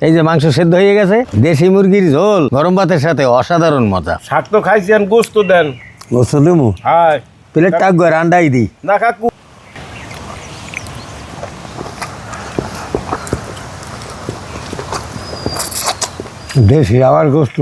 এই যে মাংস সেদ্ধ হয়ে গেছে, দেশি মুরগির ঝোল গরম ভাতের সাথে অসাধারণ মজা। শাক তো খাইছি, আর গোস্ত দেন। গোস্ত দেবো, হ্যাঁ প্লেট টাক করে আন্ডাই দিই। না কাকু, দেশি আবার গোস্ত,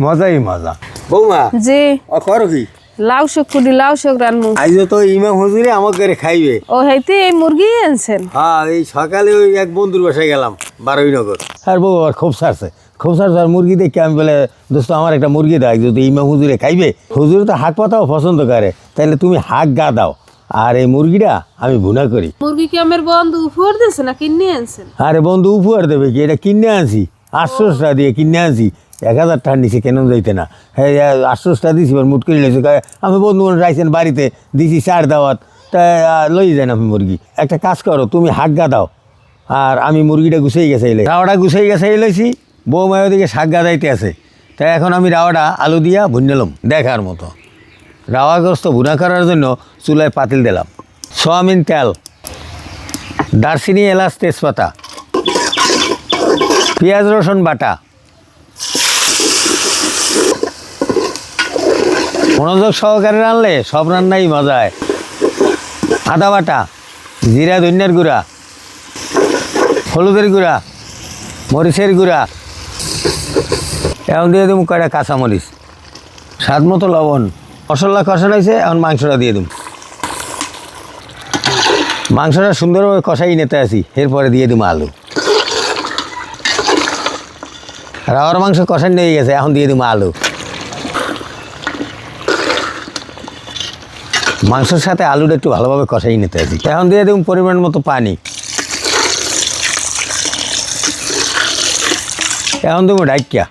মজাই মজা। বৌমা জি করো কি? লাউ শাক কুড়ি লাউ শাক রান্নু। আজ তো ইমাম হুজুরে আমাকে খাইবে। ও হাইতে এই মুরগি আনছেন? হ্যাঁ, এই সকালে ওই এক বন্ধুর বাসায় গেলাম, 12 নগর। আর বউ আর খুব সারছে, খুব সারছে। আর মুরগি দেখে আমি বলে, দোস্ত আমার একটা মুরগি দাও, যদি ইমাম হুজুরে খাইবে। হুজুরে তো হাঁক পাতাও পছন্দ করে, তাহলে তুমি হাঁক গা দাও, আর এই মুরগিটা আমি ভুনা করি। মুরগি কি আমার বন্ধু উপহার দিয়েছে না কিনে আনছেন? আরে বন্ধু উপহার দেবে কি, এটা কিনে আনছি, 800 টাকা দিয়ে কিনে আনছি। 1000 টাকার নিচে কেন যাইতে না। হ্যাঁ, 800 টাকা দিছি, এবার মুট করে লেছে। আমি বন্ধু রাইছেন বাড়িতে, দিছি 4 দাওয়াত, তা লই যান আমি মুরগি। একটা কাজ করো, তুমি হাঁক গা দাও, আর আমি মুরগিটা গুছাই গেছে এলে, রাওয়াটা গুছাই গেছে এলেছি। বৌমায় ওদিকে শাক গাদাইতে আছে। তাই এখন আমি রাওয়াটা আলু দিয়া ভুনলাম দেখার মতো। রাওয়াগ্রস্ত ভুনা করার জন্য চুলায় পাতিল দিলাম, সয়াবিন তেল, দারচিনি, এলাচ, তেজপাতা, পেঁয়াজ রসুন বাটা, মনোযোগ সহকারে রানলে সব রান্নাই মজায়। আদা বাটা, জিরা ধনিয়ার গুঁড়া, হলুদের গুঁড়া, মরিচের গুঁড়া, এখন দিয়ে দেবো কয়টা কাঁচামরিচ, স্বাদ মতো লবণ। মশলা কষানো হয়েছে, এখন মাংসটা দিয়ে দেব। মাংসটা সুন্দরভাবে কষাই নিতে আসি, এরপরে দিয়ে দেবো আলু। রাওয়ার মাংস কষাই নিয়ে গেছে, এখন দিয়ে দেবো আলু। মাংসের সাথে আলুটা একটু ভালোভাবে কষাই নিতে আসি। এখন দিয়ে দেবো পরিমাণ মতো পানি। এখন দেবো ডাইকা।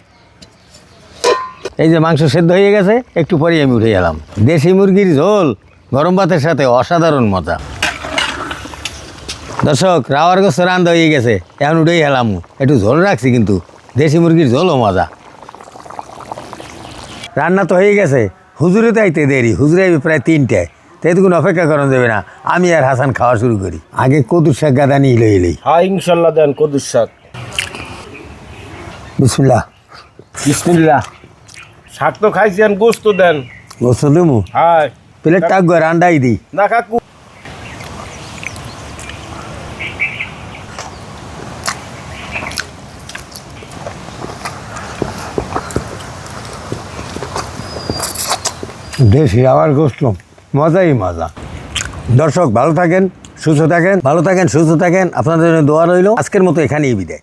এই যে মাংস সেদ্ধ হয়ে গেছে, একটু পরেই আমি উঠে গেলাম। দেশি মুরগির ঝোল গরম ভাতের সাথে অসাধারণ মজা। দর্শক, রাওয়ার গোস্ত রান্না হয়ে গেছে, এখন উঠেই গেলাম। একটু ঝোল রাখছি, কিন্তু দেশি মুরগির ঝোলও মজা। রান্না তো হয়ে গেছে, হুজুরে তো আইতে দেরি, হুজুরে আইবে প্রায় 3টায়। তাই তো কোনো অপেক্ষা করানো যাবে না, আমি আর হাসান খাওয়া শুরু করি। আগে কদুর শাক গাদা নিয়ে এলেই। হ্যাঁ ইনশাল্লাহ দেন কদুর শাক। বিসমিল্লাহ। বিসমিল্লাহ। শাক তো খাইছি, আর গোস্ত দেন। গোস্ত দেবো, হ্যাঁ প্লেট টাক করে আন্ডাই দিই। না কাকু, দেশি আবার গোস্ত, মজাই মজা। দর্শক, ভালো থাকেন, সুস্থ থাকেন, ভালো থাকেন, সুস্থ থাকেন। আপনাদের জন্য দোয়া রইল। আজকের মতো এখানেই বিদায়।